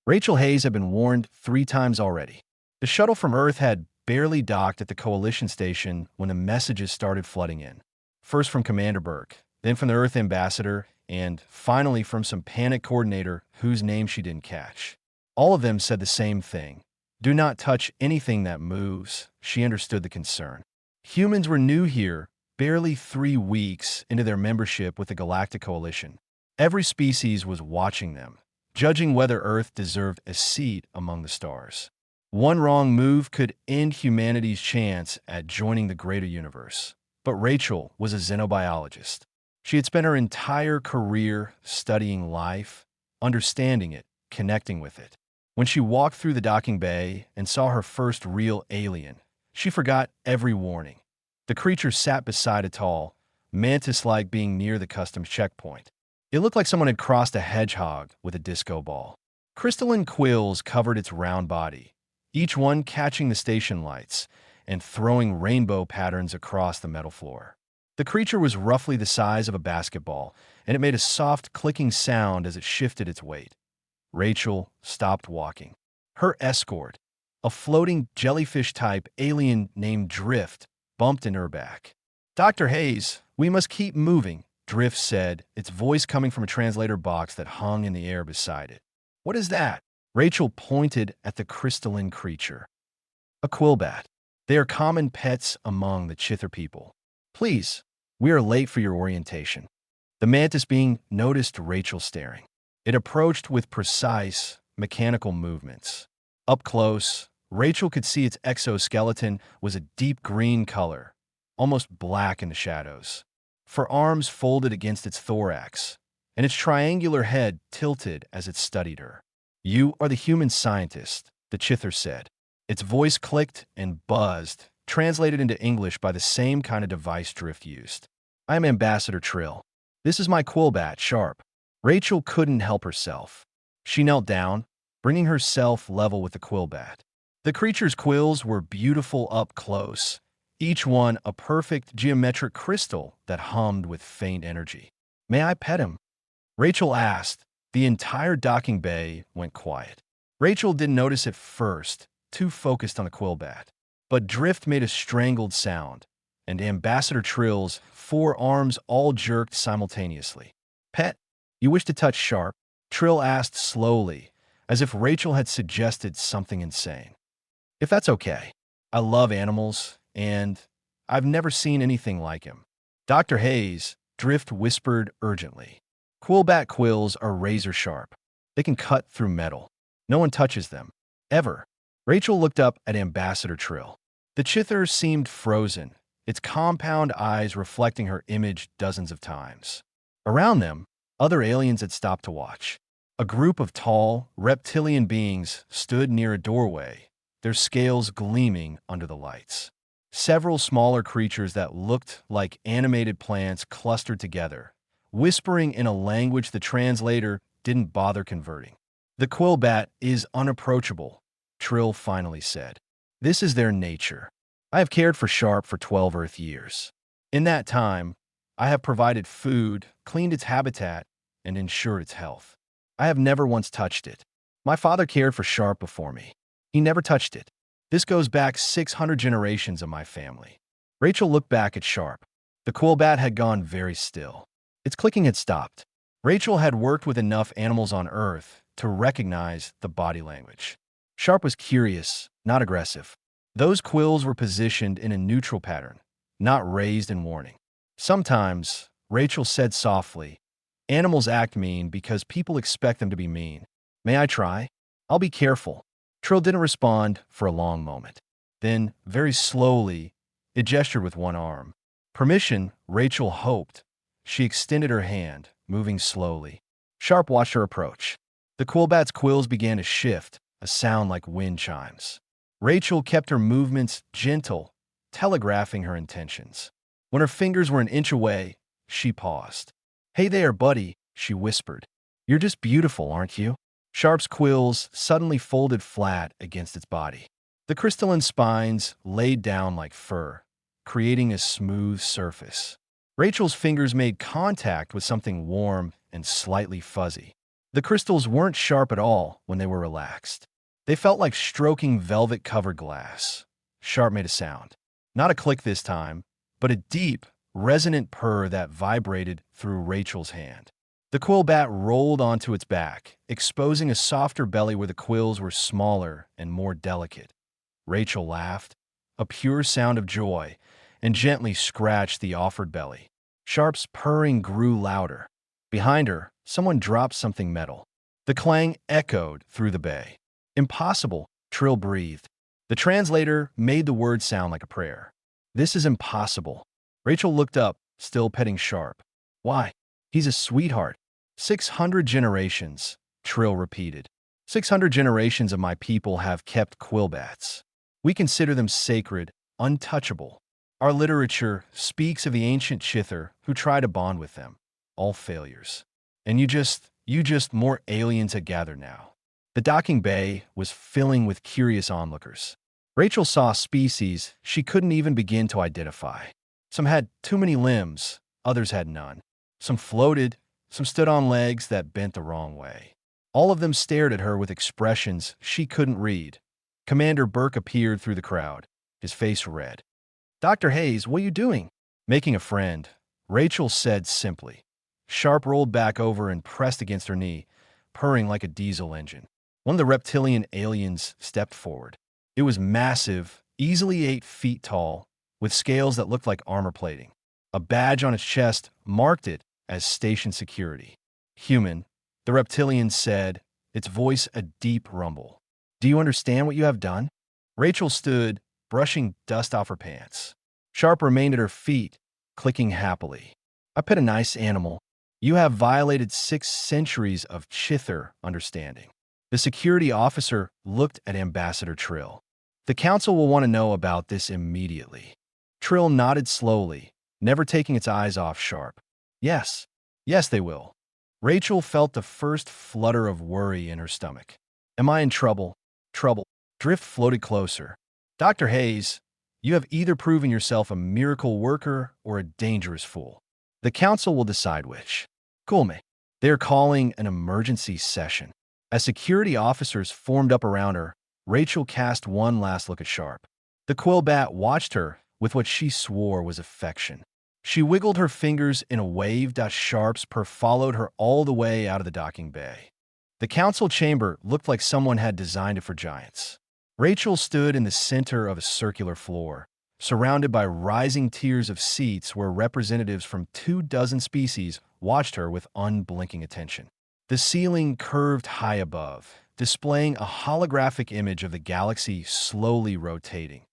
Rachel Hayes had been warned 3 times already. The shuttle from Earth had barely docked at the Coalition station when the messages started flooding in. First from Commander Burke, then from the Earth ambassador, and finally from some panic coordinator whose name she didn't catch. All of them said the same thing. Do not touch anything that moves. She understood the concern. Humans were new here, barely 3 weeks into their membership with the Galactic Coalition. Every species was watching them, judging whether Earth deserved a seat among the stars. One wrong move could end humanity's chance at joining the greater universe. But Rachel was a xenobiologist. She had spent her entire career studying life, understanding it, connecting with it. When she walked through the docking bay and saw her first real alien, she forgot every warning. The creature sat beside a tall, mantis-like being near the customs checkpoint. It looked like someone had crossed a hedgehog with a disco ball. Crystalline quills covered its round body, each one catching the station lights and throwing rainbow patterns across the metal floor. The creature was roughly the size of a basketball, and it made a soft clicking sound as it shifted its weight. Rachel stopped walking. Her escort, a floating jellyfish-type alien named Drift, bumped in her back. "Dr. Hayes, we must keep moving," Drift said, its voice coming from a translator box that hung in the air beside it. "What is that?" Rachel pointed at the crystalline creature. "A quillbat. They are common pets among the Chither people. Please, we are late for your orientation." The mantis being noticed Rachel staring. It approached with precise, mechanical movements. Up close, Rachel could see its exoskeleton was a deep green color, almost black in the shadows. Forearms folded against its thorax, and its triangular head tilted as it studied her. "You are the human scientist," the Chither said. Its voice clicked and buzzed, translated into English by the same kind of device Drift used. "I am Ambassador Trill. This is my quillbat, Sharp." Rachel couldn't help herself. She knelt down, bringing herself level with the quillbat. The creature's quills were beautiful up close, each one a perfect geometric crystal that hummed with faint energy. "May I pet him?" Rachel asked. The entire docking bay went quiet. Rachel didn't notice at first, too focused on the quillbat. But Drift made a strangled sound, and Ambassador Trill's 4 arms all jerked simultaneously. "Pet, you wish to touch Sharp?" Trill asked slowly, as if Rachel had suggested something insane. "If that's okay. I love animals, and I've never seen anything like him." "Dr. Hayes," Drift whispered urgently. "Quillbat quills are razor sharp. They can cut through metal. No one touches them. Ever." Rachel looked up at Ambassador Trill. The Chither seemed frozen, its compound eyes reflecting her image dozens of times. Around them, other aliens had stopped to watch. A group of tall, reptilian beings stood near a doorway, their scales gleaming under the lights. Several smaller creatures that looked like animated plants clustered together, whispering in a language the translator didn't bother converting. "The quillbat is unapproachable," Trill finally said. "This is their nature. I have cared for Sharp for 12 Earth years. In that time, I have provided food, cleaned its habitat, and ensured its health. I have never once touched it. My father cared for Sharp before me. He never touched it. This goes back 600 generations of my family." Rachel looked back at Sharp. The quillbat had gone very still. Its clicking had stopped. Rachel had worked with enough animals on Earth to recognize the body language. Sharp was curious, not aggressive. Those quills were positioned in a neutral pattern, not raised in warning. "Sometimes," Rachel said softly, "animals act mean because people expect them to be mean. May I try? I'll be careful." Trill didn't respond for a long moment. Then, very slowly, it gestured with one arm. Permission, Rachel hoped. She extended her hand, moving slowly. Sharp watched her approach. The quillbat's quills began to shift, a sound like wind chimes. Rachel kept her movements gentle, telegraphing her intentions. When her fingers were an inch away, she paused. "Hey there, buddy," she whispered. "You're just beautiful, aren't you?" Sharp's quills suddenly folded flat against its body. The crystalline spines laid down like fur, creating a smooth surface. Rachel's fingers made contact with something warm and slightly fuzzy. The crystals weren't sharp at all when they were relaxed. They felt like stroking velvet-covered glass. Sharp made a sound. Not a click this time, but a deep, resonant purr that vibrated through Rachel's hand. The quill bat rolled onto its back, exposing a softer belly where the quills were smaller and more delicate. Rachel laughed, a pure sound of joy, and gently scratched the offered belly. Sharp's purring grew louder. Behind her, someone dropped something metal. The clang echoed through the bay. Impossible, Trill breathed. The translator made the word sound like a prayer. This is impossible. Rachel looked up, still petting Sharp. Why? He's a sweetheart. 600 generations, Trill repeated. 600 generations of my people have kept quillbats. We consider them sacred, untouchable. Our literature speaks of the ancient Chither who try to bond with them. All failures. And you just more alien to gather now. The docking bay was filling with curious onlookers. Rachel saw species she couldn't even begin to identify. Some had too many limbs, others had none. Some floated, some stood on legs that bent the wrong way. All of them stared at her with expressions she couldn't read. Commander Burke appeared through the crowd, his face red. Dr. Hayes, what are you doing? Making a friend, Rachel said simply. Sharp rolled back over and pressed against her knee, purring like a diesel engine. One of the reptilian aliens stepped forward. It was massive, easily 8 feet tall, with scales that looked like armor plating. A badge on its chest marked it as station security. Human, the reptilian said, its voice a deep rumble. Do you understand what you have done? Rachel stood, brushing dust off her pants. Sharp remained at her feet, clicking happily. I pet a nice animal. You have violated 6 centuries of Chither understanding. The security officer looked at Ambassador Trill. The council will want to know about this immediately. Trill nodded slowly, never taking its eyes off Sharp. Yes, they will. Rachel felt the first flutter of worry in her stomach. Am I in trouble? Trouble. Drift floated closer. Dr. Hayes, you have either proven yourself a miracle worker or a dangerous fool. The council will decide which. Cool me. They are calling an emergency session. As security officers formed up around her, Rachel cast one last look at Sharp. The quillbat watched her with what she swore was affection. She wiggled her fingers in a wave that Sharp's purr followed her all the way out of the docking bay. The council chamber looked like someone had designed it for giants. Rachel stood in the center of a circular floor, surrounded by rising tiers of seats where representatives from 24 species watched her with unblinking attention. The ceiling curved high above, displaying a holographic image of the galaxy slowly rotating.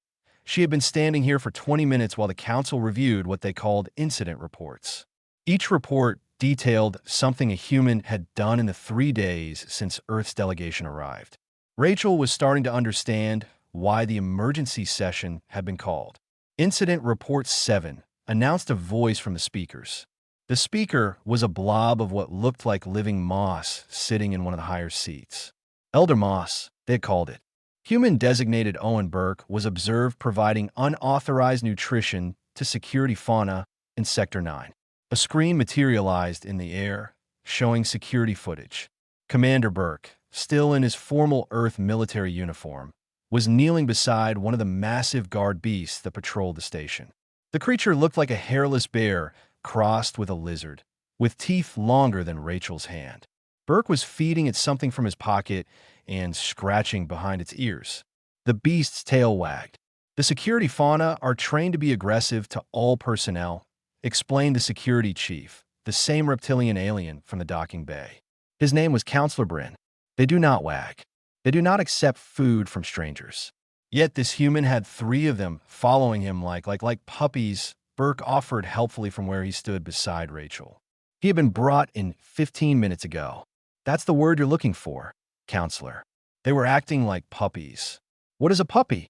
She had been standing here for 20 minutes while the council reviewed what they called incident reports. Each report detailed something a human had done in the 3 days since Earth's delegation arrived. Rachel was starting to understand why the emergency session had been called. Incident Report 7 announced a voice from the speakers. The speaker was a blob of what looked like living moss sitting in one of the higher seats. Elder Moss, they had called it. Human-designated Owen Burke was observed providing unauthorized nutrition to security fauna in Sector 9. A screen materialized in the air, showing security footage. Commander Burke, still in his formal Earth military uniform, was kneeling beside one of the massive guard beasts that patrolled the station. The creature looked like a hairless bear crossed with a lizard, with teeth longer than Rachel's hand. Burke was feeding it something from his pocket and scratching behind its ears. The beast's tail wagged. The security fauna are trained to be aggressive to all personnel, explained the security chief, the same reptilian alien from the docking bay. His name was Counselor Bryn. They do not wag. They do not accept food from strangers. Yet this human had 3 of them following him like puppies. Burke offered helpfully from where he stood beside Rachel. He had been brought in 15 minutes ago. That's the word you're looking for, Counselor. They were acting like puppies. What is a puppy?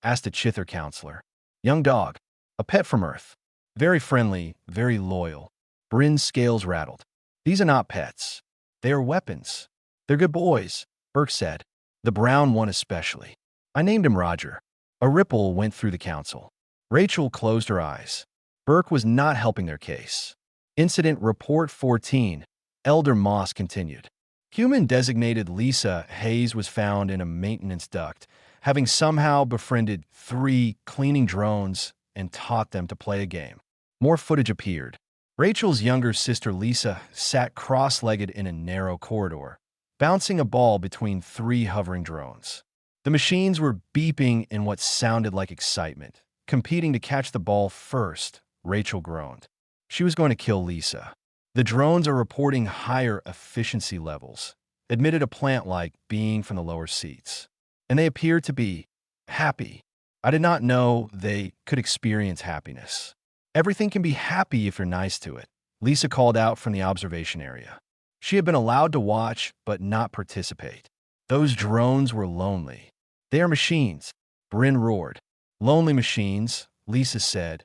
Asked a Chither counselor. Young dog. A pet from Earth. Very friendly, very loyal. Bryn's scales rattled. These are not pets. They are weapons. They're good boys, Burke said. The brown one especially. I named him Roger. A ripple went through the council. Rachel closed her eyes. Burke was not helping their case. Incident Report 14. Elder Moss continued. Human-designated Lisa Hayes was found in a maintenance duct, having somehow befriended 3 cleaning drones and taught them to play a game. More footage appeared. Rachel's younger sister Lisa sat cross-legged in a narrow corridor, bouncing a ball between 3 hovering drones. The machines were beeping in what sounded like excitement, competing to catch the ball first. Rachel groaned. She was going to kill Lisa. The drones are reporting higher efficiency levels, admitted a plant-like being from the lower seats. And they appeared to be happy. I did not know they could experience happiness. Everything can be happy if you're nice to it, Lisa called out from the observation area. She had been allowed to watch but not participate. Those drones were lonely. They are machines, Bryn roared. Lonely machines, Lisa said.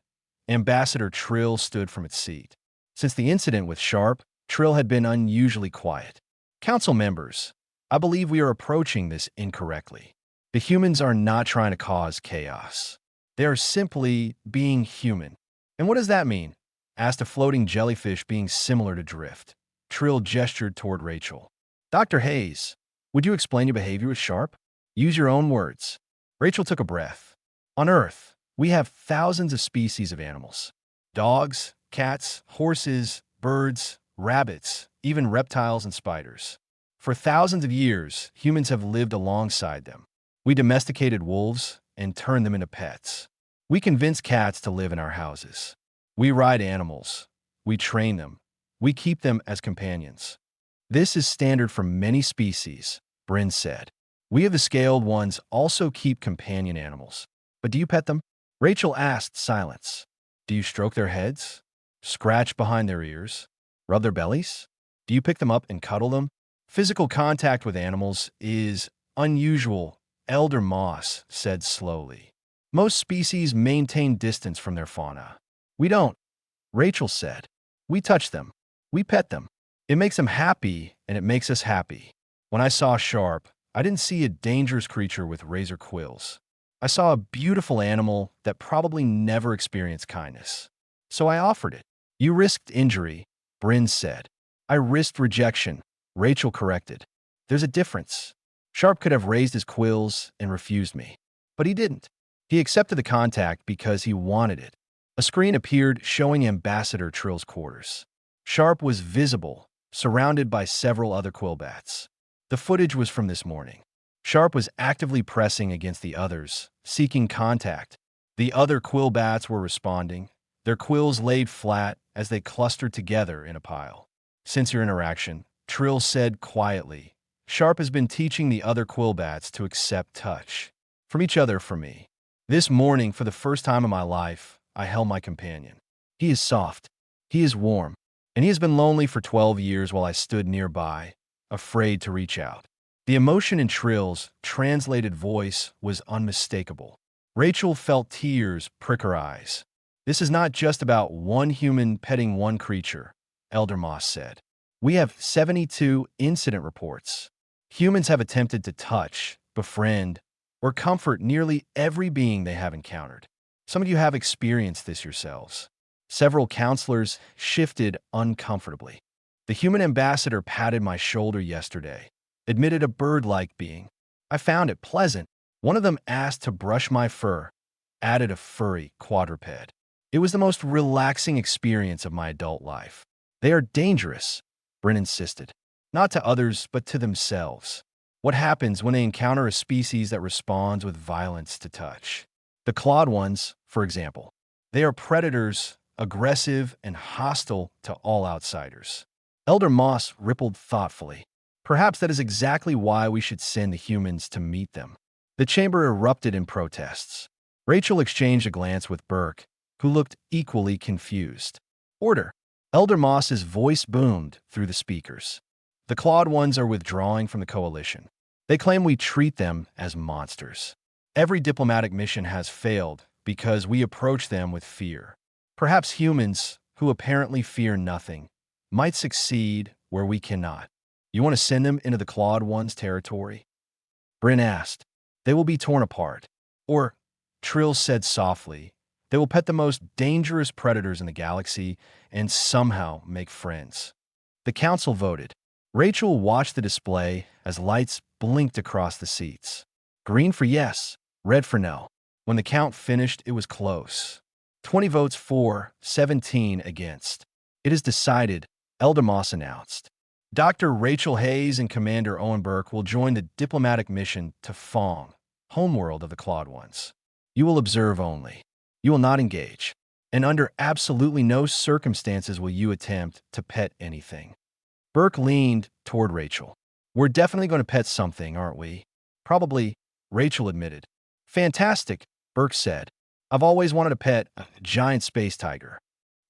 Ambassador Trill stood from its seat. Since the incident with Sharp, Trill had been unusually quiet. Council members, I believe we are approaching this incorrectly. The humans are not trying to cause chaos. They are simply being human. And what does that mean? Asked a floating jellyfish being similar to Drift. Trill gestured toward Rachel. Dr. Hayes, would you explain your behavior with Sharp? Use your own words. Rachel took a breath. On Earth, we have thousands of species of animals. Dogs, cats, horses, birds, rabbits, even reptiles and spiders. For thousands of years, humans have lived alongside them. We domesticated wolves and turned them into pets. We convince cats to live in our houses. We ride animals. We train them. We keep them as companions. This is standard for many species, Bryn said. We of the scaled ones also keep companion animals. But do you pet them? Rachel asked. Silence. Do you stroke their heads? Scratch behind their ears? Rub their bellies? Do you pick them up and cuddle them? Physical contact with animals is unusual, Elder Moss said slowly. Most species maintain distance from their fauna. We don't, Rachel said. We touch them. We pet them. It makes them happy, and it makes us happy. When I saw Sharp, I didn't see a dangerous creature with razor quills. I saw a beautiful animal that probably never experienced kindness. So I offered it. You risked injury, Bryn said. I risked rejection, Rachel corrected. There's a difference. Sharp could have raised his quills and refused me. But he didn't. He accepted the contact because he wanted it. A screen appeared showing Ambassador Trill's quarters. Sharp was visible, surrounded by several other quillbats. The footage was from this morning. Sharp was actively pressing against the others, seeking contact. The other quillbats were responding, their quills laid flat as they clustered together in a pile. Since your interaction, Trill said quietly, Sharp has been teaching the other quillbats to accept touch from each other for me. This morning, for the first time in my life, I held my companion. He is soft. He is warm. And he has been lonely for 12 years while I stood nearby, afraid to reach out. The emotion in Trill's translated voice was unmistakable. Rachel felt tears prick her eyes. This is not just about one human petting one creature, Elder Moss said. We have 72 incident reports. Humans have attempted to touch, befriend, or comfort nearly every being they have encountered. Some of you have experienced this yourselves. Several counselors shifted uncomfortably. The human ambassador patted my shoulder yesterday, admitted a bird-like being. I found it pleasant. One of them asked to brush my fur, added a furry quadruped. It was the most relaxing experience of my adult life. They are dangerous, Bryn insisted. Not to others, but to themselves. What happens when they encounter a species that responds with violence to touch? The clawed ones, for example. They are predators, aggressive and hostile to all outsiders. Elder Moss rippled thoughtfully. Perhaps that is exactly why we should send the humans to meet them. The chamber erupted in protests. Rachel exchanged a glance with Burke, who looked equally confused. Order. Elder Moss's voice boomed through the speakers. The clawed ones are withdrawing from the coalition. They claim we treat them as monsters. Every diplomatic mission has failed because we approach them with fear. Perhaps humans, who apparently fear nothing, might succeed where we cannot. You want to send them into the clawed ones' territory? Bryn asked. They will be torn apart. Or, Trill said softly, they will pet the most dangerous predators in the galaxy and somehow make friends. The council voted. Rachel watched the display as lights blinked across the seats. Green for yes, red for no. When the count finished, it was close. 20 votes for, 17 against. It is decided, Elder Moss announced. Dr. Rachel Hayes and Commander Owen Burke will join the diplomatic mission to Fong, homeworld of the Clawed Ones. You will observe only. You will not engage. And under absolutely no circumstances will you attempt to pet anything. Burke leaned toward Rachel. We're definitely going to pet something, aren't we? Probably, Rachel admitted. Fantastic, Burke said. I've always wanted to pet a giant space tiger.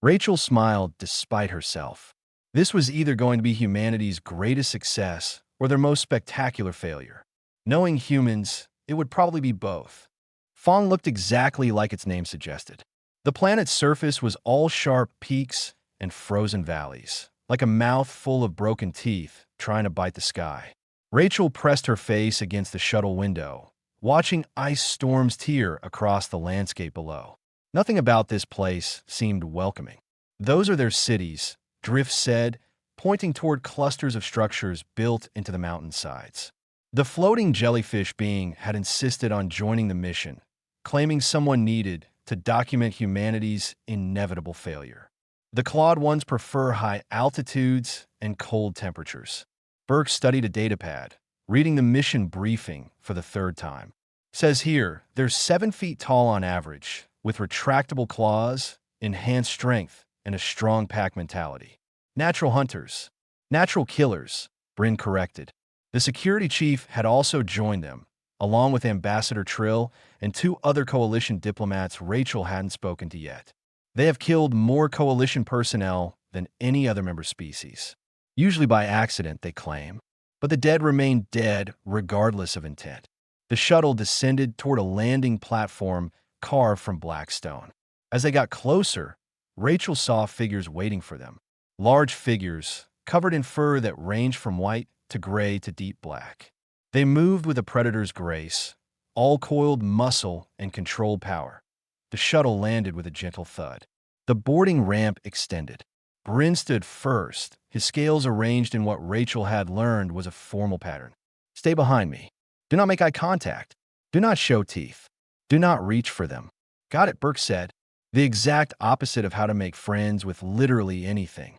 Rachel smiled despite herself. This was either going to be humanity's greatest success or their most spectacular failure. Knowing humans, it would probably be both. Fong looked exactly like its name suggested. The planet's surface was all sharp peaks and frozen valleys, like a mouth full of broken teeth trying to bite the sky. Rachel pressed her face against the shuttle window, watching ice storms tear across the landscape below. Nothing about this place seemed welcoming. Those are their cities, Drift said, pointing toward clusters of structures built into the mountainsides. The floating jellyfish being had insisted on joining the mission, claiming someone needed to document humanity's inevitable failure. The Clawed Ones prefer high altitudes and cold temperatures. Burke studied a datapad, reading the mission briefing for the third time. Says here, they're 7 feet tall on average, with retractable claws, enhanced strength, and a strong pack mentality. Natural hunters. Natural killers, Bryn corrected. The security chief had also joined them, along with Ambassador Trill and 2 other coalition diplomats Rachel hadn't spoken to yet. They have killed more coalition personnel than any other member species. Usually by accident, they claim, but the dead remain dead regardless of intent. The shuttle descended toward a landing platform carved from black stone. As they got closer, Rachel saw figures waiting for them. Large figures, covered in fur that ranged from white to gray to deep black. They moved with a predator's grace, all coiled muscle and controlled power. The shuttle landed with a gentle thud. The boarding ramp extended. Bryn stood first, his scales arranged in what Rachel had learned was a formal pattern. Stay behind me. Do not make eye contact. Do not show teeth. Do not reach for them. Got it, Burke said. The exact opposite of how to make friends with literally anything.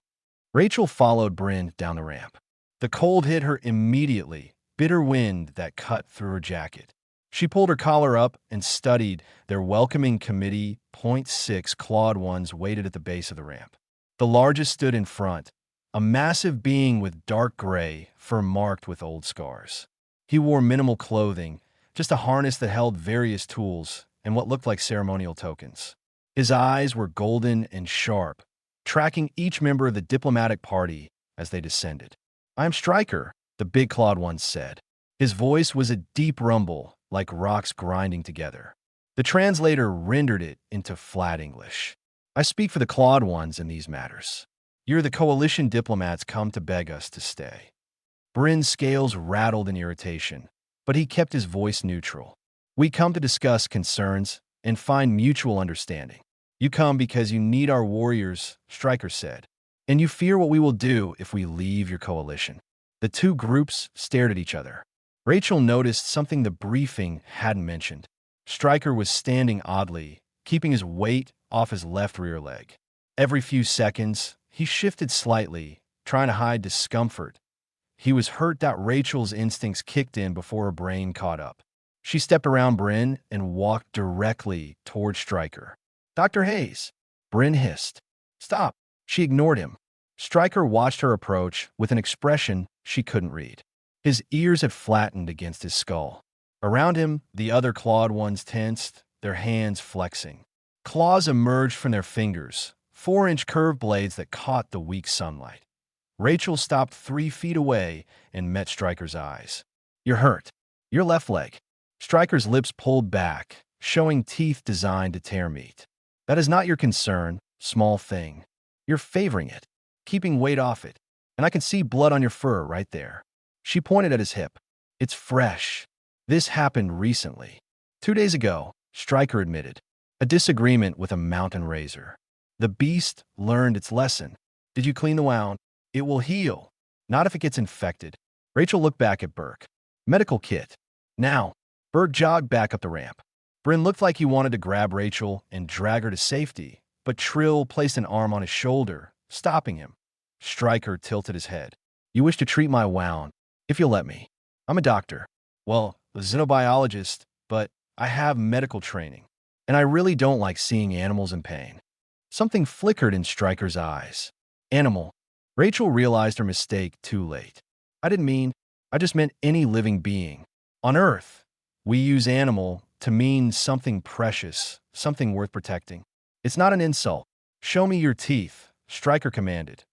Rachel followed Bryn down the ramp. The cold hit her immediately, bitter wind that cut through her jacket. She pulled her collar up and studied their welcoming committee. .6 Clawed Ones waited at the base of the ramp. The largest stood in front, a massive being with dark gray, fur marked with old scars. He wore minimal clothing, just a harness that held various tools and what looked like ceremonial tokens. His eyes were golden and sharp, tracking each member of the diplomatic party as they descended. I'm Stryker, the big Clawed One said. His voice was a deep rumble, like rocks grinding together. The translator rendered it into flat English. I speak for the Clawed Ones in these matters. You're the coalition diplomats come to beg us to stay. Bryn's scales rattled in irritation, but he kept his voice neutral. We come to discuss concerns and find mutual understanding. You come because you need our warriors, Stryker said, and you fear what we will do if we leave your coalition. The 2 groups stared at each other. Rachel noticed something the briefing hadn't mentioned. Stryker was standing oddly, keeping his weight off his left rear leg. Every few seconds, he shifted slightly, trying to hide discomfort. He was hurt that Rachel's instincts kicked in before her brain caught up. She stepped around Bryn and walked directly toward Stryker. Dr. Hayes, Bryn hissed. Stop. She ignored him. Stryker watched her approach with an expression she couldn't read. His ears had flattened against his skull. Around him, the other Clawed Ones tensed, their hands flexing. Claws emerged from their fingers, 4-inch curved blades that caught the weak sunlight. Rachel stopped 3 feet away and met Stryker's eyes. You're hurt. Your left leg. Stryker's lips pulled back, showing teeth designed to tear meat. That is not your concern, small thing. You're favoring it, keeping weight off it. And I can see blood on your fur right there. She pointed at his hip. It's fresh. This happened recently. 2 days ago, Stryker admitted. A disagreement with a mountain razor. The beast learned its lesson. Did you clean the wound? It will heal. Not if it gets infected. Rachel looked back at Burke. Medical kit. Now. Burke jogged back up the ramp. Bryn looked like he wanted to grab Rachel and drag her to safety, but Trill placed an arm on his shoulder, stopping him. Stryker tilted his head. You wish to treat my wound, if you'll let me. I'm a doctor. Well, a xenobiologist, but I have medical training, and I really don't like seeing animals in pain. Something flickered in Stryker's eyes. Animal. Rachel realized her mistake too late. I just meant any living being. On Earth, we use animal to mean something precious, something worth protecting. It's not an insult. Show me your teeth, Stryker commanded.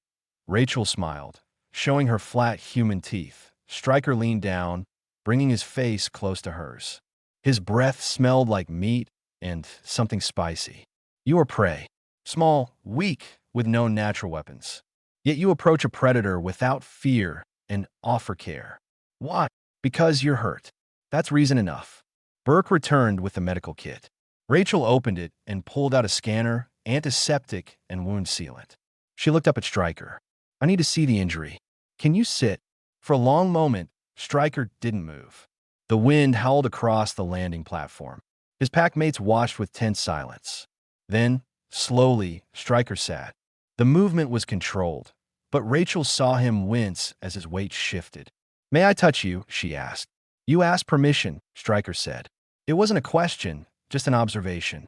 Rachel smiled, showing her flat human teeth. Stryker leaned down, bringing his face close to hers. His breath smelled like meat and something spicy. You are prey. Small, weak, with no natural weapons. Yet you approach a predator without fear and offer care. Why? Because you're hurt. That's reason enough. Burke returned with the medical kit. Rachel opened it and pulled out a scanner, antiseptic, and wound sealant. She looked up at Stryker. I need to see the injury. Can you sit? For a long moment, Stryker didn't move. The wind howled across the landing platform. His packmates watched with tense silence. Then, slowly, Stryker sat. The movement was controlled, but Rachel saw him wince as his weight shifted. May I touch you? She asked. You asked permission, Stryker said. It wasn't a question, just an observation.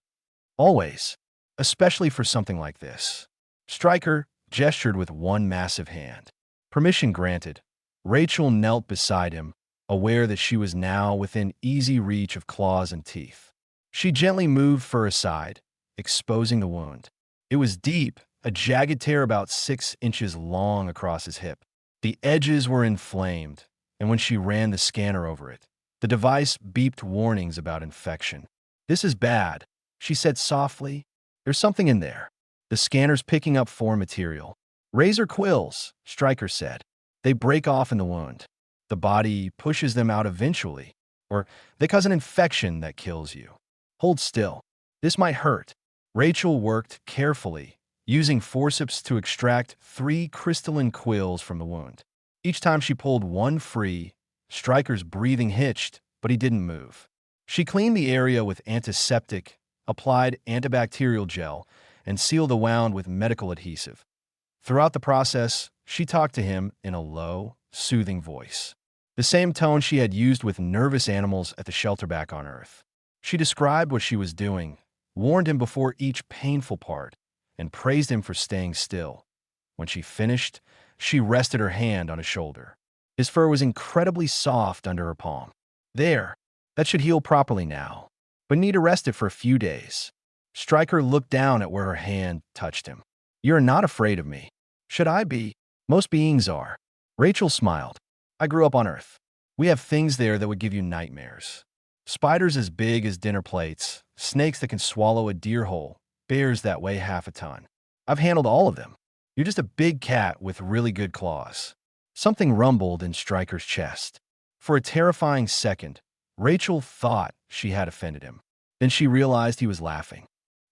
Always. Especially for something like this. Stryker gestured with one massive hand. Permission granted. Rachel knelt beside him, aware that she was now within easy reach of claws and teeth. She gently moved fur aside, exposing the wound. It was deep, a jagged tear about 6 inches long across his hip. The edges were inflamed, and when she ran the scanner over it, the device beeped warnings about infection. This is bad, she said softly. There's something in there. The scanner's picking up foreign material. Razor quills, Stryker said. They break off in the wound. The body pushes them out eventually, or they cause an infection that kills you. Hold still. This might hurt. Rachel worked carefully, using forceps to extract 3 crystalline quills from the wound. Each time she pulled one free, Stryker's breathing hitched, but he didn't move. She cleaned the area with antiseptic, applied antibacterial gel, and sealed the wound with medical adhesive. Throughout the process, she talked to him in a low, soothing voice. The same tone she had used with nervous animals at the shelter back on Earth. She described what she was doing, warned him before each painful part, and praised him for staying still. When she finished, she rested her hand on his shoulder. His fur was incredibly soft under her palm. There, that should heal properly now, but need to rest it for a few days. Stryker looked down at where her hand touched him. You're not afraid of me. Should I be? Most beings are. Rachel smiled. I grew up on Earth. We have things there that would give you nightmares. Spiders as big as dinner plates, snakes that can swallow a deer whole, bears that weigh half a ton. I've handled all of them. You're just a big cat with really good claws. Something rumbled in Stryker's chest. For a terrifying second, Rachel thought she had offended him. Then she realized he was laughing.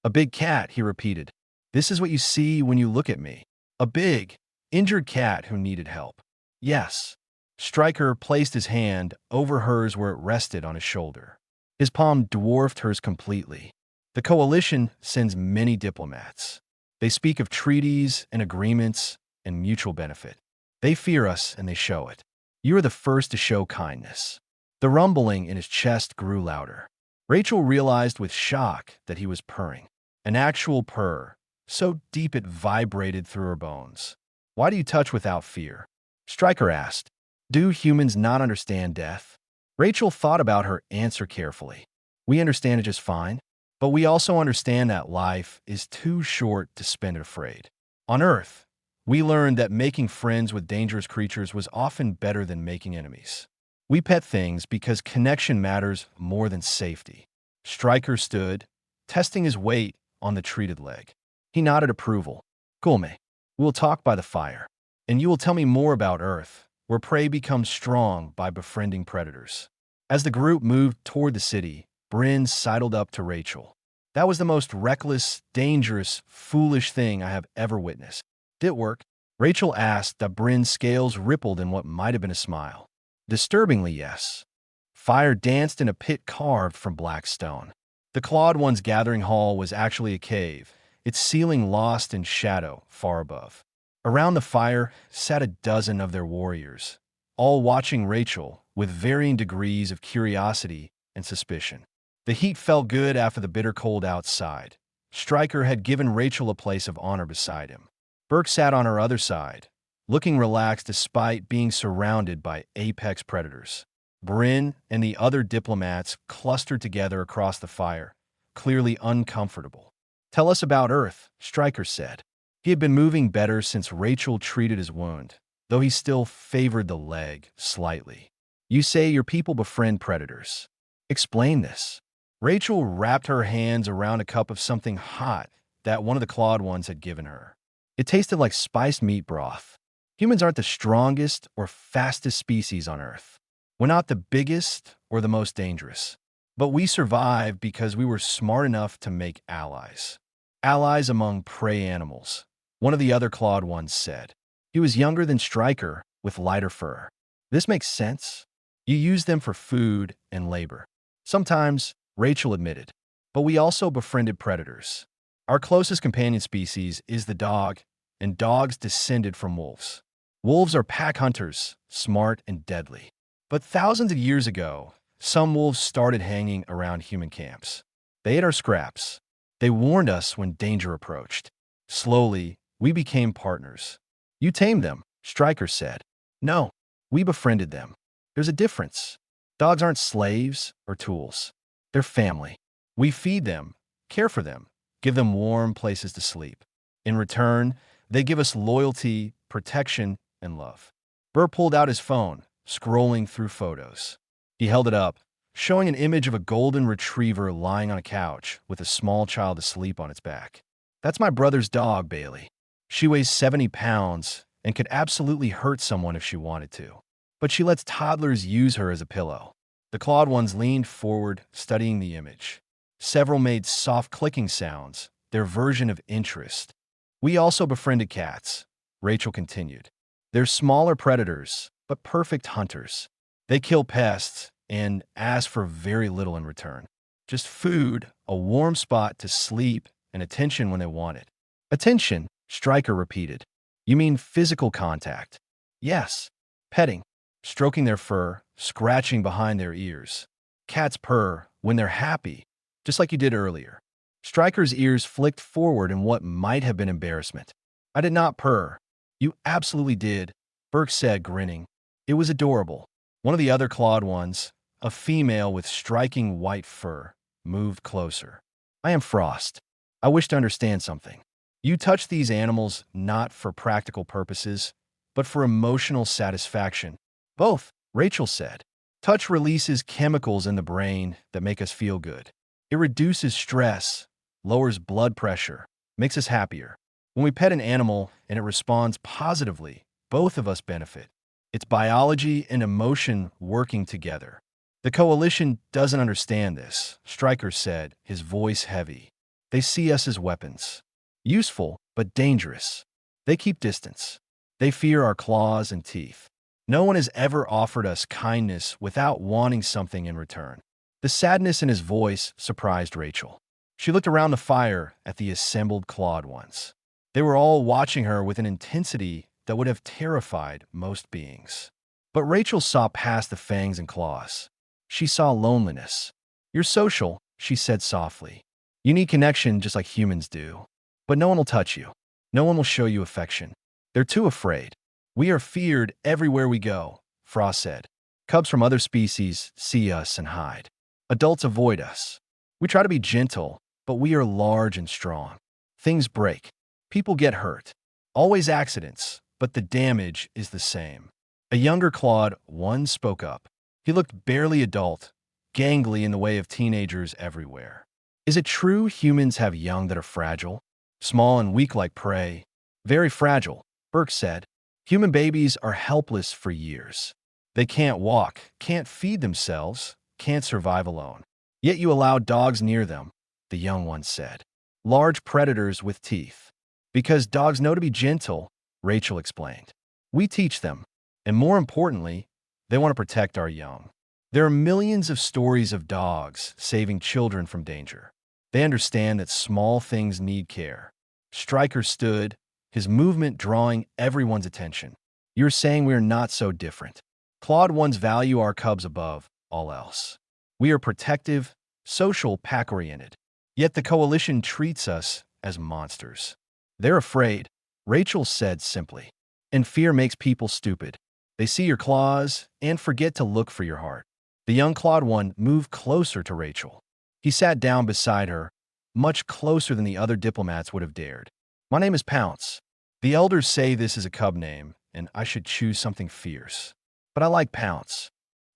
A big cat, he repeated. This is what you see when you look at me. A big, injured cat who needed help. Yes. Stryker placed his hand over hers where it rested on his shoulder. His palm dwarfed hers completely. The Coalition sends many diplomats. They speak of treaties and agreements and mutual benefit. They fear us and they show it. You are the first to show kindness. The rumbling in his chest grew louder. Rachel realized with shock that he was purring. An actual purr, so deep it vibrated through her bones. Why do you touch without fear? Stryker asked. Do humans not understand death? Rachel thought about her answer carefully. We understand it just fine, but we also understand that life is too short to spend it afraid. On Earth, we learned that making friends with dangerous creatures was often better than making enemies. We pet things because connection matters more than safety. Stryker stood, testing his weight on the treated leg. He nodded approval. Gulme, we'll talk by the fire, and you will tell me more about Earth, where prey becomes strong by befriending predators. As the group moved toward the city, Bryn sidled up to Rachel. That was the most reckless, dangerous, foolish thing I have ever witnessed. Did it work? Rachel asked that Bryn's scales rippled in what might have been a smile. Disturbingly, yes. Fire danced in a pit carved from black stone. The Clawed One's gathering hall was actually a cave, its ceiling lost in shadow far above. Around the fire sat a dozen of their warriors, all watching Rachel with varying degrees of curiosity and suspicion. The heat felt good after the bitter cold outside. Stryker had given Rachel a place of honor beside him. Burke sat on her other side, looking relaxed despite being surrounded by apex predators. Bryn and the other diplomats clustered together across the fire, clearly uncomfortable. "Tell us about Earth," Stryker said. He had been moving better since Rachel treated his wound, though he still favored the leg slightly. "You say your people befriend predators. Explain this." Rachel wrapped her hands around a cup of something hot that one of the Clawed Ones had given her. It tasted like spiced meat broth. Humans aren't the strongest or fastest species on Earth. We're not the biggest or the most dangerous. But we survived because we were smart enough to make allies. Allies among prey animals, one of the other Clawed Ones said. He was younger than Stryker, with lighter fur. "This makes sense. You use them for food and labor." "Sometimes," Rachel admitted. "But we also befriended predators. Our closest companion species is the dog, and dogs descended from wolves. Wolves are pack hunters, smart and deadly. But thousands of years ago, some wolves started hanging around human camps. They ate our scraps. They warned us when danger approached. Slowly, we became partners." "You tamed them," Stryker said. "No, we befriended them. There's a difference. Dogs aren't slaves or tools. They're family. We feed them, care for them, give them warm places to sleep. In return, they give us loyalty, protection, and love." Burr pulled out his phone, scrolling through photos. He held it up, showing an image of a golden retriever lying on a couch with a small child asleep on its back. "That's my brother's dog, Bailey. She weighs 70 pounds and could absolutely hurt someone if she wanted to. But she lets toddlers use her as a pillow." The Clawed Ones leaned forward, studying the image. Several made soft clicking sounds, their version of interest. "We also befriended cats," Rachel continued. "They're smaller predators, but perfect hunters. They kill pests and ask for very little in return. Just food, a warm spot to sleep, and attention when they want it." "Attention," Stryker repeated. "You mean physical contact?" "Yes. Petting, stroking their fur, scratching behind their ears. Cats purr when they're happy, just like you did earlier." Stryker's ears flicked forward in what might have been embarrassment. "I did not purr." "You absolutely did," Burke said, grinning. "It was adorable." One of the other Clawed Ones, a female with striking white fur, moved closer. "I am Frost. I wish to understand something. You touch these animals not for practical purposes, but for emotional satisfaction." "Both," Rachel said. "Touch releases chemicals in the brain that make us feel good. It reduces stress, lowers blood pressure, makes us happier. When we pet an animal and it responds positively, both of us benefit. It's biology and emotion working together." "The Coalition doesn't understand this," Stryker said, his voice heavy. "They see us as weapons. Useful, but dangerous. They keep distance. They fear our claws and teeth. No one has ever offered us kindness without wanting something in return." The sadness in his voice surprised Rachel. She looked around the fire at the assembled Clawed Ones. They were all watching her with an intensity that would have terrified most beings. But Rachel saw past the fangs and claws. She saw loneliness. "You're social," she said softly. "You need connection just like humans do. But no one will touch you. No one will show you affection. They're too afraid." "We are feared everywhere we go," Frost said. "Cubs from other species see us and hide. Adults avoid us. We try to be gentle, but we are large and strong. Things break. People get hurt. Always accidents, but the damage is the same." A younger Clawed One spoke up. He looked barely adult, gangly in the way of teenagers everywhere. "Is it true humans have young that are fragile? Small and weak like prey?" "Very fragile," Burke said. "Human babies are helpless for years. They can't walk, can't feed themselves, can't survive alone. Yet you allow dogs near them," the young one said. "Large predators with teeth. Because dogs know to be gentle, Rachel explained. We teach them, and more importantly, they want to protect our young. There are millions of stories of dogs saving children from danger. They understand that small things need care. Stryker stood, his movement drawing everyone's attention. You're saying we're not so different. Claude ones value our cubs above all else. We are protective, social, pack-oriented. Yet the Coalition treats us as monsters. They're afraid, Rachel said simply. And fear makes people stupid. They see your claws and forget to look for your heart. The young Claude one moved closer to Rachel. He sat down beside her, much closer than the other diplomats would have dared. My name is Pounce. The elders say this is a cub name, and I should choose something fierce. But I like Pounce.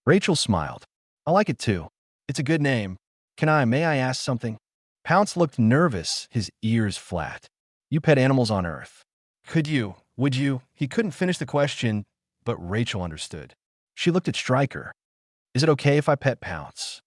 Rachel smiled. I like it too. It's a good name. May I ask something? Pounce looked nervous, his ears flat. You pet animals on Earth. Would you? He couldn't finish the question, but Rachel understood. She looked at Stryker. Is it okay if I pet Pounce?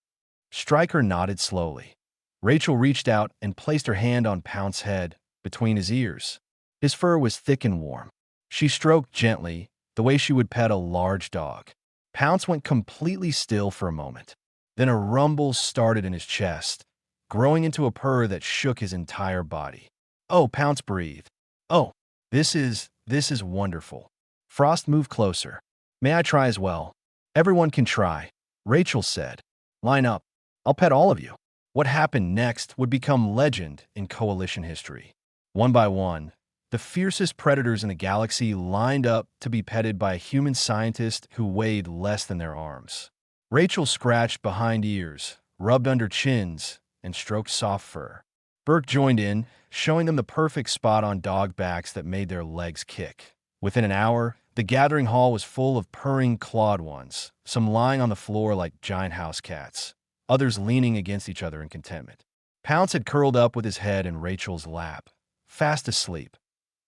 Stryker nodded slowly. Rachel reached out and placed her hand on Pounce's head, between his ears. His fur was thick and warm. She stroked gently, the way she would pet a large dog. Pounce went completely still for a moment. Then a rumble started in his chest, growing into a purr that shook his entire body. Oh, Pounce breathed. Oh, this is wonderful. Frost moved closer. May I try as well? Everyone can try, Rachel said. Line up. I'll pet all of you. What happened next would become legend in Coalition history. One by one, the fiercest predators in the galaxy lined up to be petted by a human scientist who weighed less than their arms. Rachel scratched behind ears, rubbed under chins, and stroked soft fur. Burke joined in, showing them the perfect spot on dog backs that made their legs kick. Within an hour, the gathering hall was full of purring clawed ones, some lying on the floor like giant house cats, others leaning against each other in contentment. Pounce had curled up with his head in Rachel's lap, fast asleep.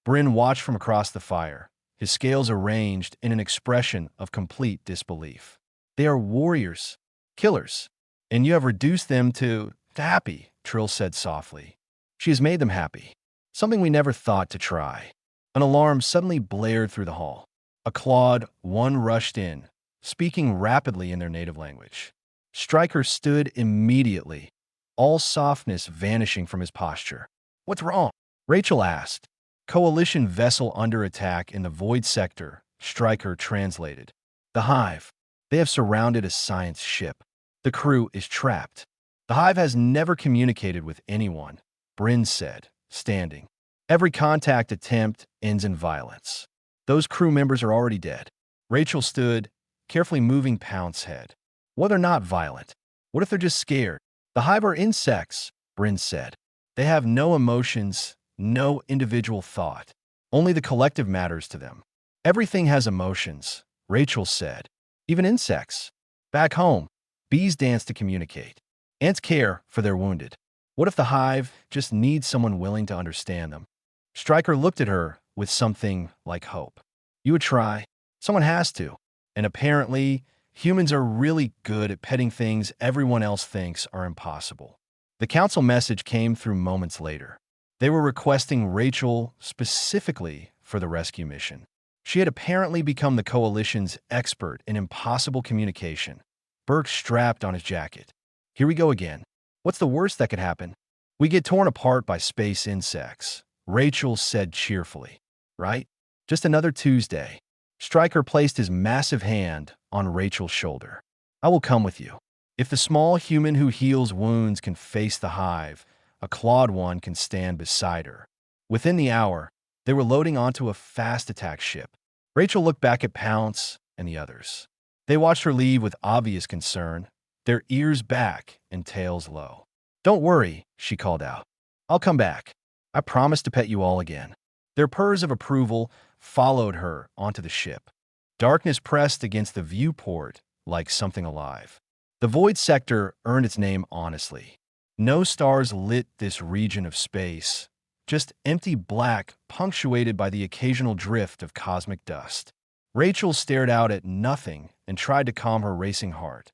Bryn watched from across the fire, his scales arranged in an expression of complete disbelief. They are warriors, killers, and you have reduced them to happy, Trill said softly. She has made them happy, something we never thought to try. An alarm suddenly blared through the hall. A clawed one rushed in, speaking rapidly in their native language. Stryker stood immediately, all softness vanishing from his posture. What's wrong? Rachel asked. Coalition vessel under attack in the void sector, Stryker translated. The Hive. They have surrounded a science ship. The crew is trapped. The Hive has never communicated with anyone, Bryn said, standing. Every contact attempt ends in violence. Those crew members are already dead. Rachel stood, carefully moving Pounce's head. What if they're not violent? What if they're just scared? The Hive are insects, Bryn said. They have no emotions, no individual thought. Only the collective matters to them. Everything has emotions, Rachel said. Even insects. Back home, bees dance to communicate. Ants care for their wounded. What if the Hive just needs someone willing to understand them? Stryker looked at her with something like hope. You would try. Someone has to. And apparently, humans are really good at petting things everyone else thinks are impossible. The council message came through moments later. They were requesting Rachel specifically for the rescue mission. She had apparently become the Coalition's expert in impossible communication. Burke strapped on his jacket. Here we go again. What's the worst that could happen? We get torn apart by space insects, Rachel said cheerfully. Right? Just another Tuesday. Stryker placed his massive hand on Rachel's shoulder. I will come with you. If the small human who heals wounds can face the Hive, a clawed one can stand beside her. Within the hour, they were loading onto a fast attack ship. Rachel looked back at Pounce and the others. They watched her leave with obvious concern, their ears back and tails low. Don't worry, she called out. I'll come back. I promise to pet you all again. Their purrs of approval followed her onto the ship. Darkness pressed against the viewport like something alive. The void sector earned its name honestly. No stars lit this region of space, just empty black punctuated by the occasional drift of cosmic dust. Rachel stared out at nothing and tried to calm her racing heart.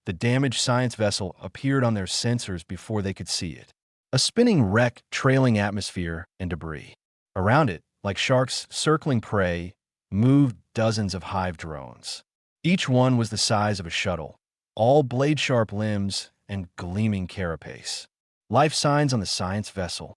The damaged science vessel appeared on their sensors before they could see it. A spinning wreck trailing atmosphere and debris. Around it, like sharks circling prey, moved dozens of hive drones. Each one was the size of a shuttle, all blade-sharp limbs and gleaming carapace. Life signs on the science vessel?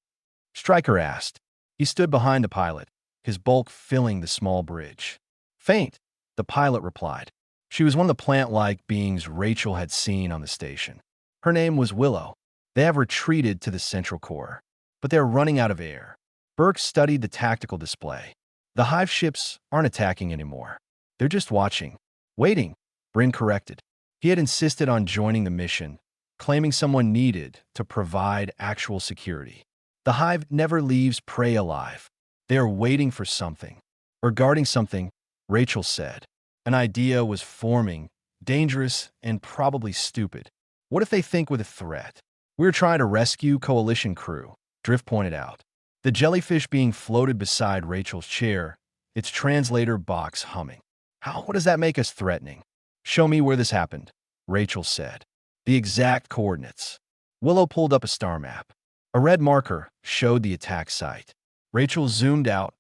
Stryker asked. He stood behind the pilot, his bulk filling the small bridge. Faint, the pilot replied. She was one of the plant-like beings Rachel had seen on the station. Her name was Willow. They have retreated to the central core, but they're running out of air. Burke studied the tactical display. The hive ships aren't attacking anymore. They're just watching. Waiting, Bryn corrected. He had insisted on joining the mission, claiming someone needed to provide actual security. The hive never leaves prey alive. They are waiting for something, or guarding something, Rachel said. An idea was forming, dangerous and probably stupid. What if they think with a threat? We're trying to rescue Coalition crew, Drift pointed out. The jellyfish being floated beside Rachel's chair, its translator box humming. What does that make us threatening? Show me where this happened, Rachel said. The exact coordinates. Willow pulled up a star map. A red marker showed the attack site. Rachel zoomed out,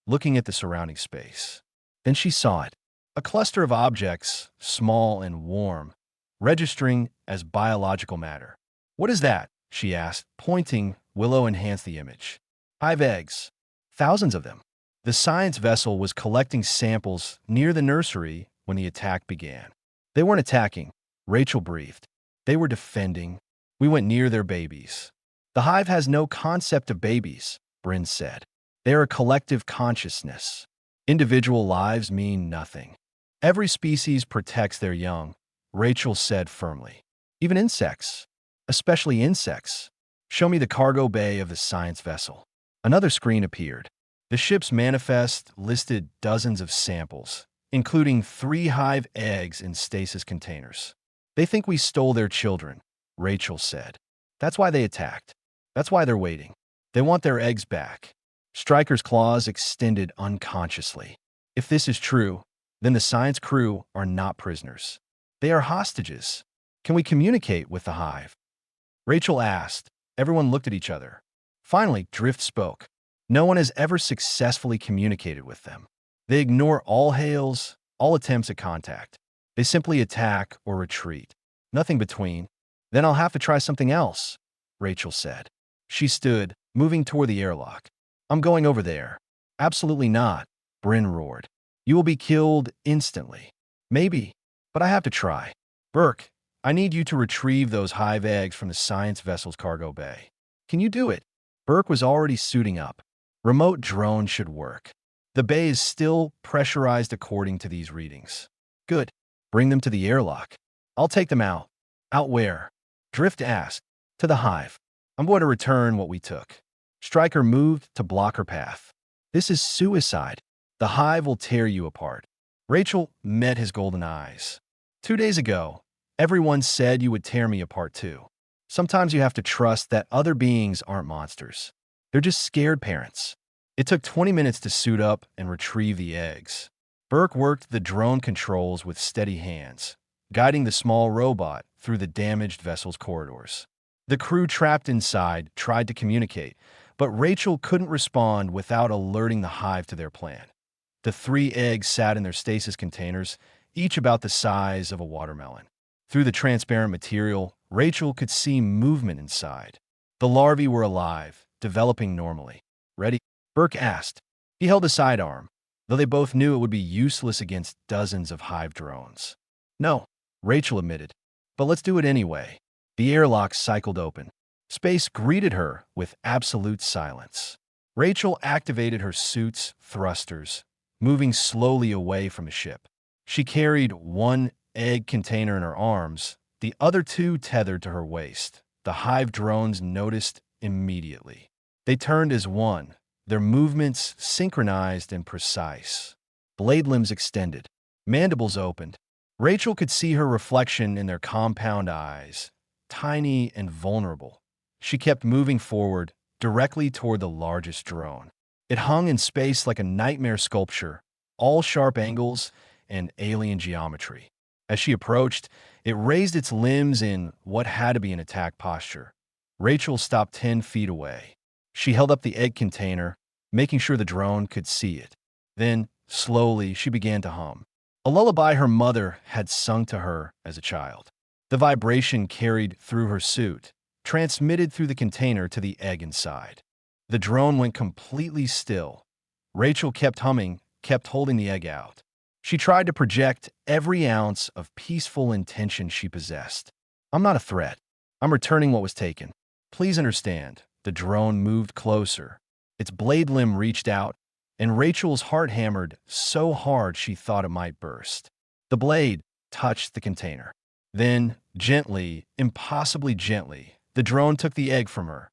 looking at the surrounding space. Then she saw it. A cluster of objects, small and warm, registering as biological matter. What is that? She asked, pointing. Willow enhanced the image. Hive eggs. Thousands of them. The science vessel was collecting samples near the nursery when the attack began. They weren't attacking, Rachel breathed. They were defending. We went near their babies. The hive has no concept of babies, Bryn said. They are a collective consciousness. Individual lives mean nothing. Every species protects their young, Rachel said firmly. Even insects. Especially insects. Show me the cargo bay of the science vessel. Another screen appeared. The ship's manifest listed dozens of samples, including 3 hive eggs in stasis containers. They think we stole their children, Rachel said. That's why they attacked. That's why they're waiting. They want their eggs back. Stryker's claws extended unconsciously. If this is true, then the science crew are not prisoners. They are hostages. Can we communicate with the hive? Rachel asked. Everyone looked at each other. Finally, Drift spoke. No one has ever successfully communicated with them. They ignore all hails, all attempts at contact. They simply attack or retreat. Nothing between. Then I'll have to try something else, Rachel said. She stood, moving toward the airlock. I'm going over there. Absolutely not, Bryn roared. You will be killed instantly. Maybe, but I have to try. Burke, I need you to retrieve those hive eggs from the science vessel's cargo bay. Can you do it? Burke was already suiting up. Remote drone should work. The bay is still pressurized according to these readings. Good. Bring them to the airlock. I'll take them out. Out where? Drift asked. To the hive. I'm going to return what we took. Stryker moved to block her path. This is suicide. The hive will tear you apart. Rachel met his golden eyes. 2 days ago, everyone said you would tear me apart too. Sometimes you have to trust that other beings aren't monsters. They're just scared parents. It took 20 minutes to suit up and retrieve the eggs. Burke worked the drone controls with steady hands, guiding the small robot through the damaged vessel's corridors. The crew trapped inside tried to communicate, but Rachel couldn't respond without alerting the hive to their plan. The 3 eggs sat in their stasis containers, each about the size of a watermelon. Through the transparent material, Rachel could see movement inside. The larvae were alive, developing normally. Ready? Burke asked. He held a sidearm, though they both knew it would be useless against dozens of hive drones. No, Rachel admitted. But let's do it anyway. The airlock cycled open. Space greeted her with absolute silence. Rachel activated her suit's thrusters, moving slowly away from the ship. She carried 1 egg container in her arms, the other 2 tethered to her waist. The hive drones noticed immediately. They turned as one, their movements synchronized and precise. Blade limbs extended, mandibles opened. Rachel could see her reflection in their compound eyes, tiny and vulnerable. She kept moving forward, directly toward the largest drone. It hung in space like a nightmare sculpture, all sharp angles and alien geometry. As she approached, it raised its limbs in what had to be an attack posture. Rachel stopped 10 feet away. She held up the egg container, making sure the drone could see it. Then, slowly, she began to hum. A lullaby her mother had sung to her as a child. The vibration carried through her suit, transmitted through the container to the egg inside. The drone went completely still. Rachel kept humming, kept holding the egg out. She tried to project every ounce of peaceful intention she possessed. I'm not a threat. I'm returning what was taken. Please understand. The drone moved closer. Its blade limb reached out, and Rachel's heart hammered so hard she thought it might burst. The blade touched the container. Then, gently, impossibly gently, the drone took the egg from her.